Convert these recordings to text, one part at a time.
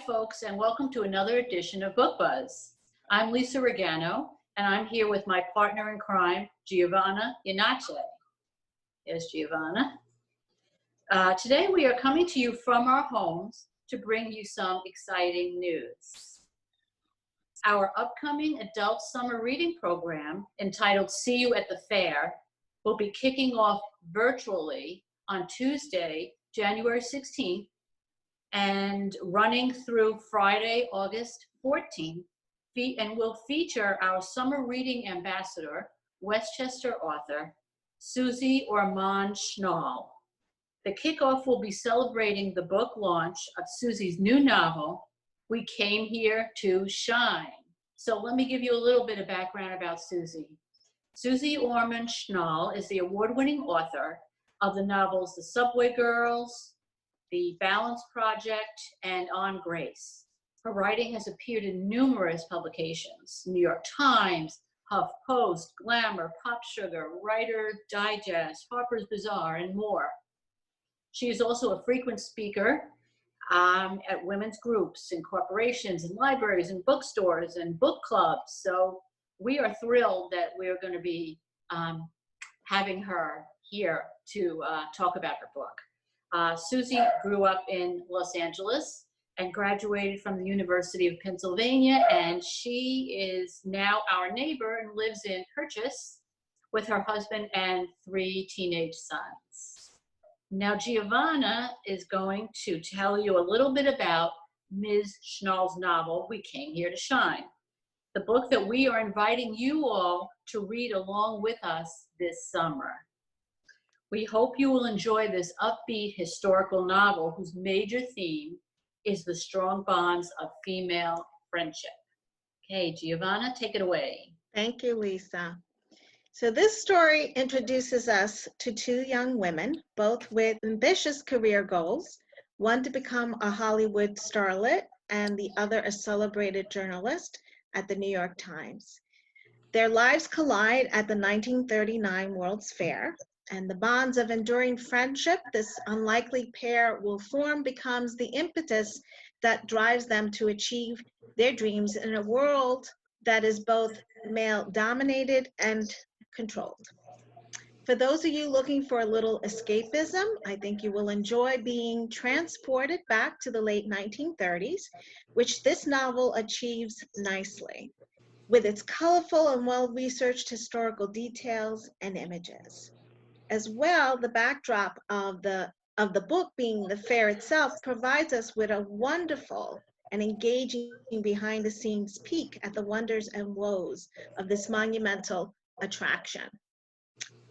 folks, and welcome to another edition of Book Buzz. I'm Lisa Regano, and I'm here with my partner in crime, Giovanna and Lisa. Yes, Giovanna. Today we are coming to you from our homes to bring you some exciting news. Our upcoming adult summer reading program, entitled See You at the Fair, will be kicking off virtually on Tuesday, January 16th, and running through Friday, August 14th, and will feature our summer reading ambassador, Westchester author, Susie Orman Schnall. The kickoff will be celebrating the book launch of Susie's new novel, We Came Here to Shine. So let me give you a little bit of background about Susie. Susie Orman Schnall is the award-winning author of the novels The Subway Girls, The Balance Project, and On Grace. Her writing has appeared in numerous publications: New York Times, HuffPost, Glamour, Pop Sugar, Writer Digest, Harper's Bazaar, and more. She is also a frequent speaker at women's groups and corporations and libraries and bookstores and book clubs. So we are thrilled that we're going to be having her here to talk about her book. Susie grew up in Los Angeles and graduated from the University of Pennsylvania, and she is now our neighbor and lives in Purchase with her husband and 3 teenage sons. Now, Giovanna is going to tell you a little bit about Ms. Schnall's novel, We Came Here to Shine, the book that we are inviting you all to read along with us this summer. We hope you will enjoy this upbeat historical novel whose major theme is the strong bonds of female friendship. Okay, Giovanna, take it away. Thank you, Lisa. So this story introduces us to 2 young women, both with ambitious career goals, one to become a Hollywood starlet and the other a celebrated journalist at the New York Times. Their lives collide at the 1939 World's Fair, and the bonds of enduring friendship this unlikely pair will form becomes the impetus that drives them to achieve their dreams in a world that is both male-dominated and controlled. For those of you looking for a little escapism, I think you will enjoy being transported back to the late 1930s, which this novel achieves nicely, with its colorful and well-researched historical details and images. As well, the backdrop of the book being the fair itself provides us with a wonderful and engaging behind-the-scenes peek at the wonders and woes of this monumental attraction.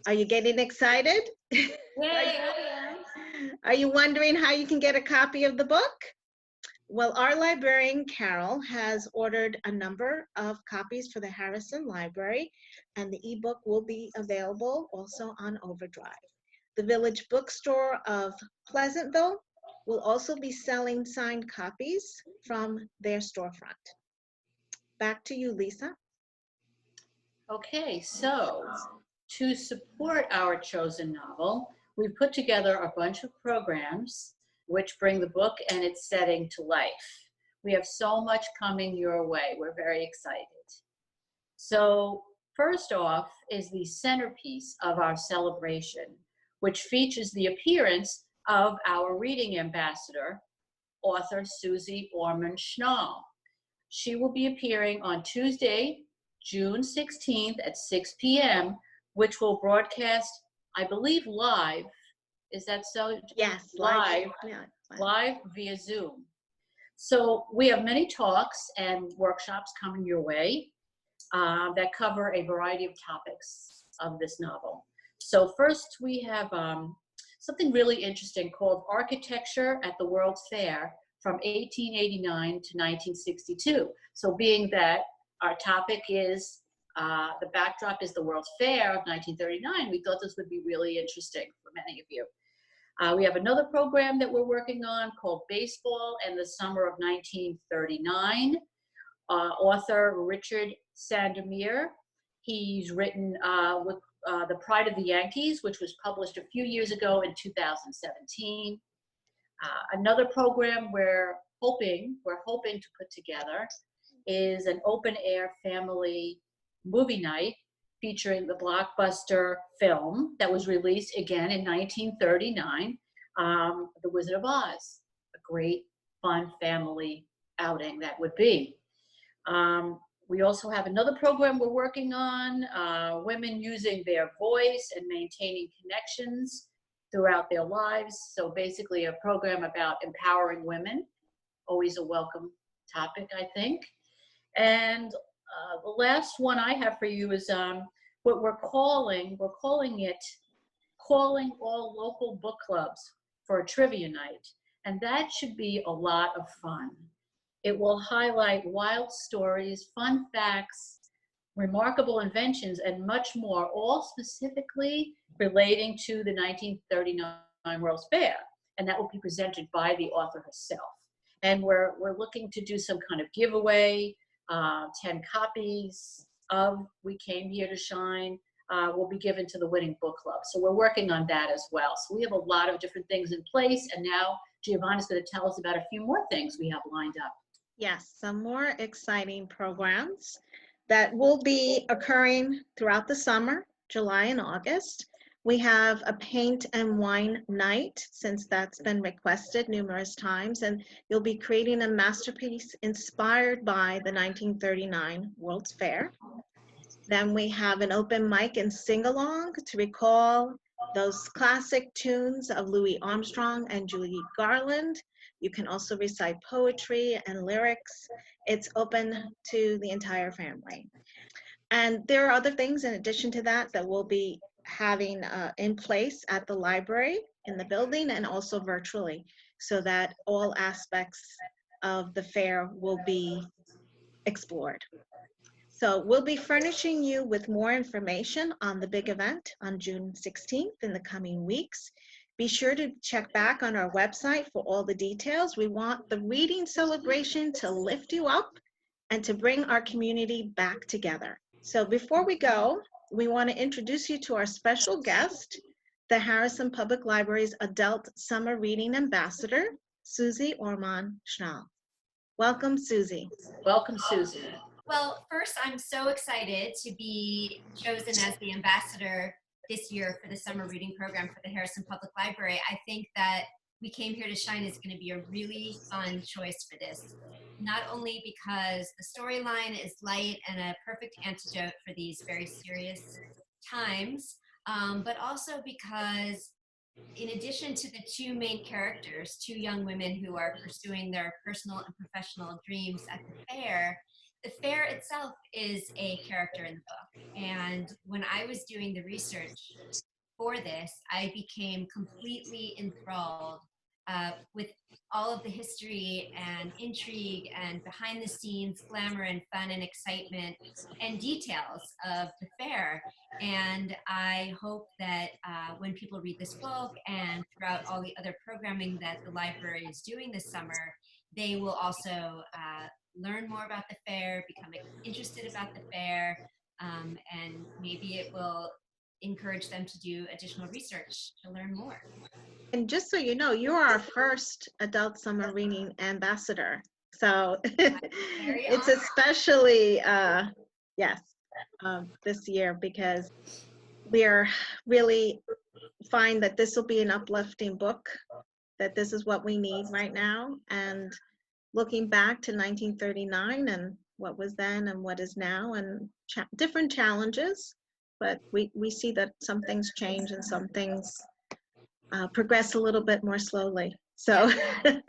Are you getting excited? Yay! Are you wondering how you can get a copy of the book? Well, our librarian, Carol, has ordered a number of copies for the Harrison Library, and the ebook will be available also on Overdrive. The Village Bookstore of Pleasantville will also be selling signed copies from their storefront. Back to you, Lisa. Okay, so to support our chosen novel, we've put together a bunch of programs which bring the book and its setting to life. We have so much coming your way. We're very excited. So first off is the centerpiece of our celebration, which features the appearance of our reading ambassador, author Susie Orman Schnall. She will be appearing on Tuesday, June 16th at 6 p.m., which will broadcast, I believe, live. Is that so? Yes, live via Zoom. So we have many talks and workshops coming your way that cover a variety of topics of this novel. So first we have something really interesting called Architecture at the World's Fair from 1889 to 1962. So being that our topic is, the backdrop is the World's Fair of 1939, we thought this would be really interesting for many of you. We have another program that we're working on called Baseball and the Summer of 1939. Author Richard Sandomir. He's written with The Pride of the Yankees, which was published a few years ago in 2017. Another program we're we're hoping to put together is an open air family movie night featuring the blockbuster film that was released again in 1939, The Wizard of Oz. A great, fun family outing that would be. We also have another program we're working on, women using their voice and maintaining connections throughout their lives. So basically a program about empowering women, always a welcome topic, I think. And the last one I have for you is what we're calling it Calling All Local Book Clubs for a Trivia Night. And that should be a lot of fun. It will highlight wild stories, fun facts, remarkable inventions, and much more, all specifically relating to the 1939 World's Fair. And that will be presented by the author herself. And we're looking to do some kind of giveaway. 10 copies of We Came Here to Shine will be given to the winning book club. So we're working on that as well. So we have a lot of different things in place. And now Giovanna's going to tell us about a few more things we have lined up. Yes, some more exciting programs that will be occurring throughout the summer, July and August. We have a paint and wine night, since that's been requested numerous times, and you'll be creating a masterpiece inspired by the 1939 World's Fair. Then we have an open mic and sing-along to recall those classic tunes of Louis Armstrong and Judy Garland. You can also recite poetry and lyrics. It's open to the entire family. And there are other things in addition to that that we'll be having in place at the library in the building and also virtually, so that all aspects of the fair will be explored. So we'll be furnishing you with more information on the big event on June 16th in the coming weeks. Be sure to check back on our website for all the details. We want the reading celebration to lift you up and to bring our community back together. So before we go, we want to introduce you to our special guest, the Harrison Public Library's Adult Summer Reading Ambassador, Susie Orman Schnall. Welcome, Susie. Welcome, Susie. Well, first, I'm so excited to be chosen as the ambassador this year for the summer reading program for the Harrison Public Library. I think that We Came Here to Shine is going to be a really fun choice for this. Not only because the storyline is light and a perfect antidote for these very serious times, but also because in addition to the two main characters, two young women who are pursuing their personal and professional dreams at the fair itself is a character in the book. And when I was doing the research for this, I became completely enthralled with all of the history and intrigue and behind the scenes glamour and fun and excitement and details of the fair. And I hope that when people read this book and throughout all the other programming that the library is doing this summer, they will also learn more about the fair, become interested about the fair, and maybe it will encourage them to do additional research to learn more. And just so you know, you're our first Adult Summer Reading Ambassador. So it's especially, this year, because we are really find that this will be an uplifting book, that this is what we need right now. And looking back to 1939 and what was then and what is now, and different challenges, but we see that some things change and some things progress a little bit more slowly. So, sure. And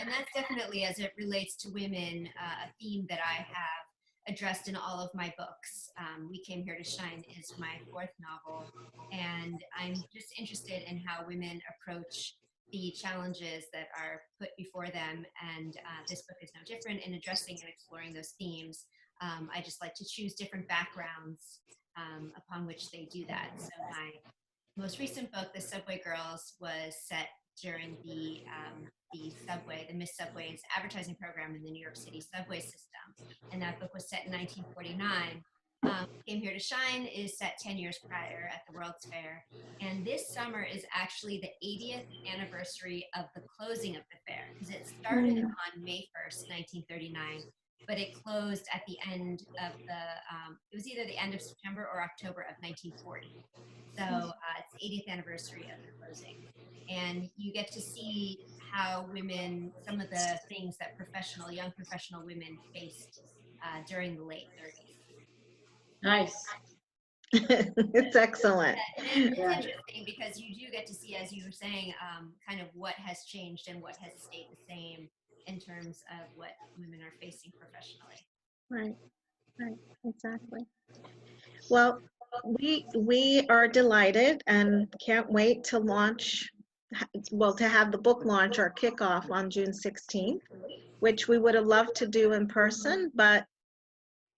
that's definitely, as it relates to women, a theme that I have addressed in all of my books. We Came Here to Shine is my fourth novel, and I'm just interested in how women approach the challenges that are put before them, and this book is no different in addressing and exploring those themes. I just like to choose different backgrounds upon which they do that. So my most recent book, The Subway Girls, was set during the subway, the Miss Subway's advertising program in the New York City subway system. And that book was set in 1949. Came Here to Shine is set 10 years prior at the World's Fair. And this summer is actually the 80th anniversary of the closing of the fair, because it started on May 1st, 1939, but it closed at the end of it was either the end of September or October of 1940. So it's the 80th anniversary of the closing. And you get to see how women, some of the things that young professional women faced during the late 30s. Nice. It's excellent. And it's Yeah. interesting because you do get to see, as you were saying, kind of what has changed and what has stayed the same in terms of what women are facing professionally. Right, exactly. Well, we are delighted and can't wait to launch, to have the book launch or kickoff on June 16th, which we would have loved to do in person, but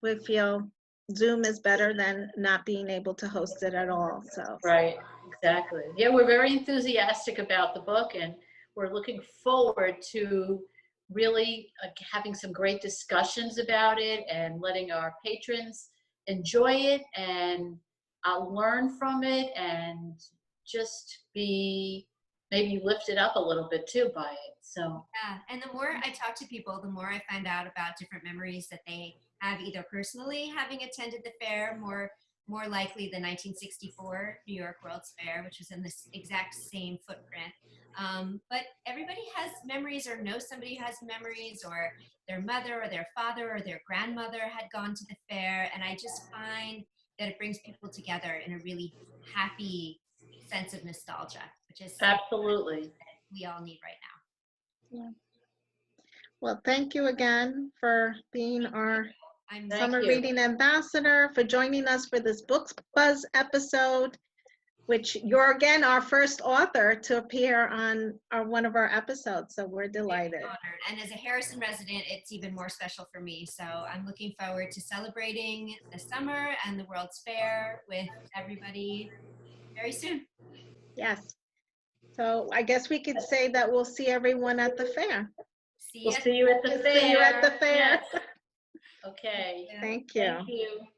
we feel Zoom is better than not being able to host it at all. So Right, exactly. Yeah, we're very enthusiastic about the book, and we're looking forward to really having some great discussions about it and letting our patrons enjoy it and learn from it and just be maybe lifted up a little bit too by it. So Yeah, and the more I talk to people, the more I find out about different memories that they have, either personally having attended the fair, more likely the 1964 New York World's Fair, which was in this exact same footprint. But everybody has memories or knows somebody who has memories, or their mother or their father or their grandmother had gone to the fair. And I just find that it brings people together in a really happy sense of nostalgia, which is absolutely. that we all need right now. yeah. Well, thank you again for being our I'm Thank summer you. reading ambassador, for joining us for this Book Buzz episode, which you're again our first author to appear on one of our episodes. So we're delighted. honored. And as a Harrison resident, it's even more special for me. So I'm looking forward to celebrating the summer and the World's Fair with everybody very soon. Yes. So I guess we could say that we'll see everyone at the fair. See We'll ya. see you at the fair. See you at the fair. Yes. Okay. Thank you. Thank you.